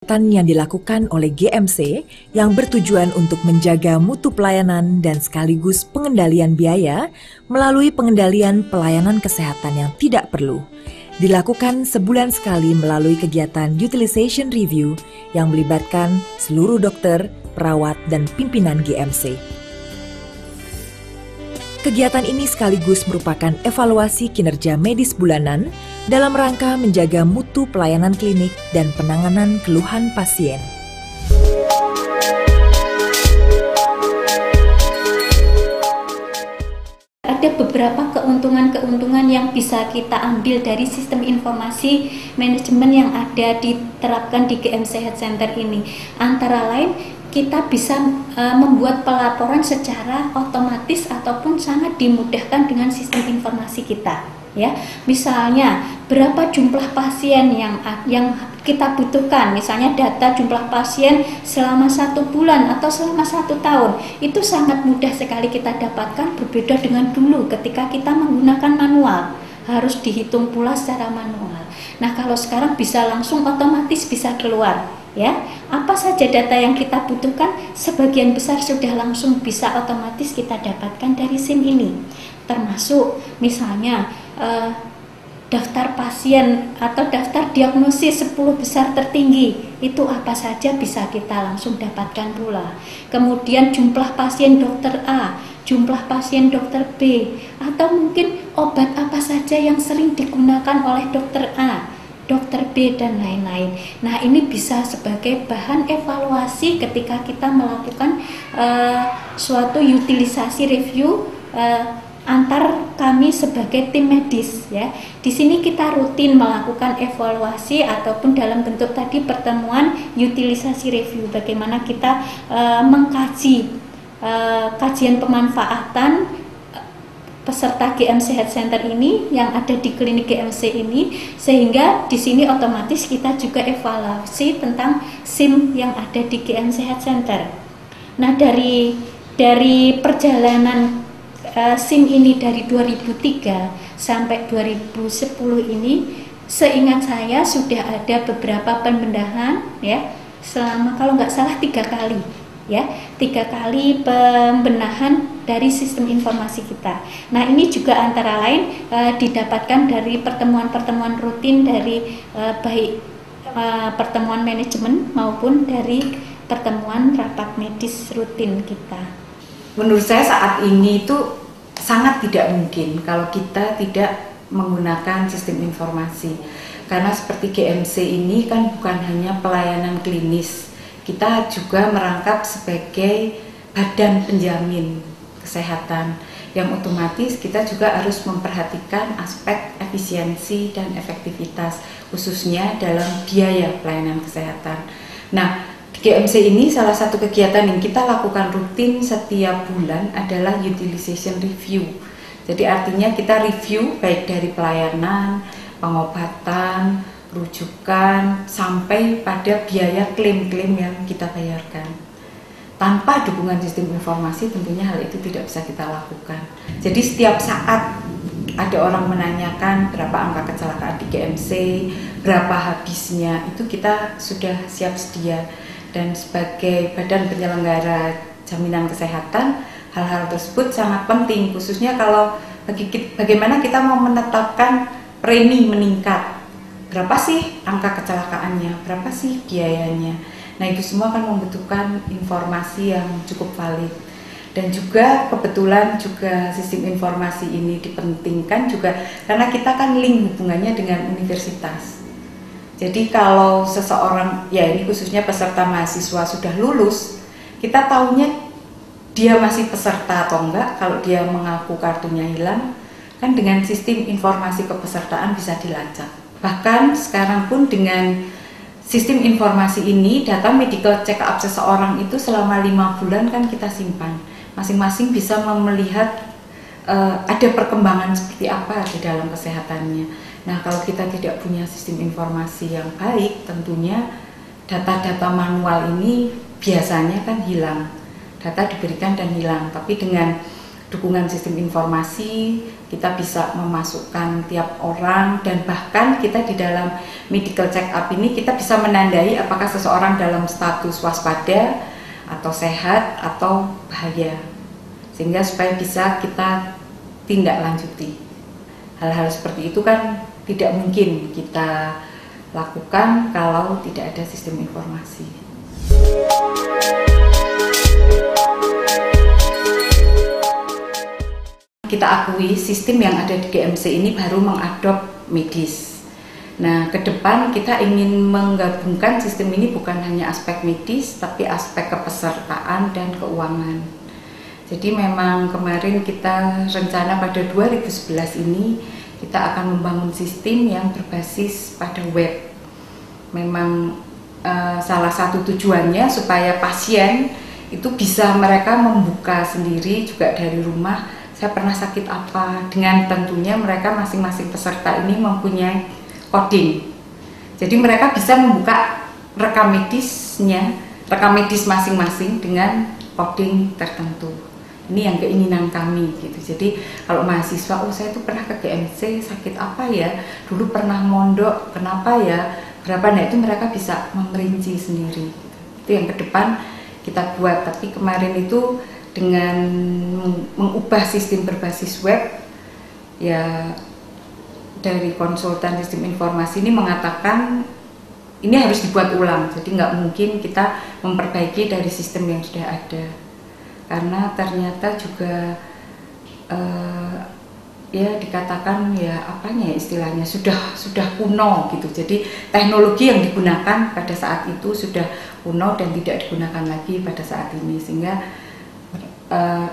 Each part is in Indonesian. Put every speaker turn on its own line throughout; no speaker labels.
Yang dilakukan oleh GMC yang bertujuan untuk menjaga mutu pelayanan dan sekaligus pengendalian biaya melalui pengendalian pelayanan kesehatan yang tidak perlu. Dilakukan sebulan sekali melalui kegiatan utilization review yang melibatkan seluruh dokter, perawat, dan pimpinan GMC. Kegiatan ini sekaligus merupakan evaluasi kinerja medis bulanan dalam rangka menjaga mutu pelayanan klinik dan penanganan keluhan pasien.
Ada beberapa keuntungan-keuntungan yang bisa kita ambil dari sistem informasi manajemen yang ada diterapkan di GMC Health Center ini. Antara lain, kita bisa membuat pelaporan secara otomatis ataupun sangat dimudahkan dengan sistem informasi kita. Ya, misalnya berapa jumlah pasien yang kita butuhkan, misalnya data jumlah pasien selama 1 bulan atau selama 1 tahun, itu sangat mudah sekali kita dapatkan, berbeda dengan dulu ketika kita menggunakan manual, harus dihitung pula secara manual. Nah, kalau sekarang bisa langsung otomatis bisa keluar. Ya, apa saja data yang kita butuhkan, sebagian besar sudah langsung bisa otomatis kita dapatkan dari SIM ini. Termasuk misalnya daftar pasien atau daftar diagnosis 10 besar tertinggi, itu apa saja bisa kita langsung dapatkan pula. Kemudian jumlah pasien dokter A, jumlah pasien dokter B, atau mungkin obat apa saja yang sering digunakan oleh dokter A, dokter B, dan lain-lain. Nah, ini bisa sebagai bahan evaluasi ketika kita melakukan suatu utilisasi review antar kami sebagai tim medis, ya. Di sini kita rutin melakukan evaluasi ataupun dalam bentuk tadi pertemuan utilisasi review, bagaimana kita mengkaji kajian pemanfaatan peserta GMC Health Center ini yang ada di klinik GMC ini, sehingga di sini otomatis kita juga evaluasi tentang SIM yang ada di GMC Health Center. Nah, dari perjalanan SIM ini dari 2003 sampai 2010 ini, seingat saya sudah ada beberapa pembenahan, ya, selama kalau nggak salah 3 kali. Ya, 3 kali pembenahan dari sistem informasi kita. Nah, ini juga antara lain didapatkan dari pertemuan-pertemuan rutin dari baik pertemuan manajemen maupun dari pertemuan rapat medis rutin kita.
Menurut saya saat ini itu sangat tidak mungkin kalau kita tidak menggunakan sistem informasi, karena seperti GMC ini kan bukan hanya pelayanan klinis, kita juga merangkap sebagai badan penjamin kesehatan yang otomatis kita juga harus memperhatikan aspek efisiensi dan efektivitas, khususnya dalam biaya pelayanan kesehatan. Nah, di GMC ini salah satu kegiatan yang kita lakukan rutin setiap bulan adalah utilization review. Jadi artinya kita review baik dari pelayanan, pengobatan, rujukan, sampai pada biaya klaim-klaim yang kita bayarkan. Tanpa dukungan sistem informasi tentunya hal itu tidak bisa kita lakukan. Jadi setiap saat ada orang menanyakan berapa angka kecelakaan di GMC, berapa habisnya, itu kita sudah siap sedia. Dan sebagai badan penyelenggara jaminan kesehatan, hal-hal tersebut sangat penting, khususnya kalau bagaimana kita mau menetapkan premi meningkat. Berapa sih angka kecelakaannya, berapa sih biayanya. Nah, itu semua akan membutuhkan informasi yang cukup valid. Dan juga kebetulan juga sistem informasi ini dipentingkan juga karena kita kan link hubungannya dengan universitas. Jadi kalau seseorang, ya ini khususnya peserta mahasiswa sudah lulus, kita tahunya dia masih peserta atau enggak. Kalau dia mengaku kartunya hilang, kan dengan sistem informasi kepesertaan bisa dilacak. Bahkan sekarang pun dengan sistem informasi ini, data medical check up seseorang itu selama 5 bulan kan kita simpan. Masing-masing bisa melihat ada perkembangan seperti apa di dalam kesehatannya. Nah, kalau kita tidak punya sistem informasi yang baik, tentunya data-data manual ini biasanya kan hilang. Data diberikan dan hilang, tapi dengan dukungan sistem informasi, kita bisa memasukkan tiap orang, dan bahkan kita di dalam medical check up ini kita bisa menandai apakah seseorang dalam status waspada atau sehat atau bahaya, sehingga supaya bisa kita tindak lanjuti. Hal-hal seperti itu kan tidak mungkin kita lakukan kalau tidak ada sistem informasi. Kita akui sistem yang ada di GMC ini baru mengadop medis. Nah, ke depan kita ingin menggabungkan sistem ini bukan hanya aspek medis, tapi aspek kepesertaan dan keuangan. Jadi memang kemarin kita rencana pada 2011 ini kita akan membangun sistem yang berbasis pada web. Memang salah satu tujuannya supaya pasien itu bisa mereka membuka sendiri juga dari rumah, saya pernah sakit apa, dengan tentunya mereka masing-masing peserta ini mempunyai coding. Jadi mereka bisa membuka rekam medis masing-masing dengan coding tertentu. Ini yang keinginan kami gitu. Jadi kalau mahasiswa, oh saya itu pernah ke GMC, sakit apa ya, dulu pernah mondok, kenapa ya, berapa, nah itu mereka bisa memerinci sendiri. Itu yang ke depan kita buat. Tapi kemarin itu dengan mengubah sistem berbasis web, ya dari konsultan sistem informasi ini mengatakan ini harus dibuat ulang, jadi nggak mungkin kita memperbaiki dari sistem yang sudah ada, karena ternyata juga ya dikatakan ya apanya ya istilahnya sudah kuno gitu. Jadi teknologi yang digunakan pada saat itu sudah kuno dan tidak digunakan lagi pada saat ini, sehingga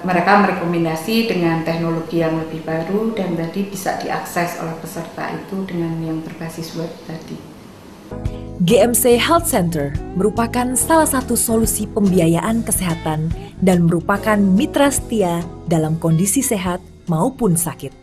mereka merekomendasi dengan teknologi yang lebih baru dan tadi bisa diakses oleh peserta itu dengan yang berbasis web tadi.
GMC Health Center merupakan salah satu solusi pembiayaan kesehatan dan merupakan mitra setia dalam kondisi sehat maupun sakit.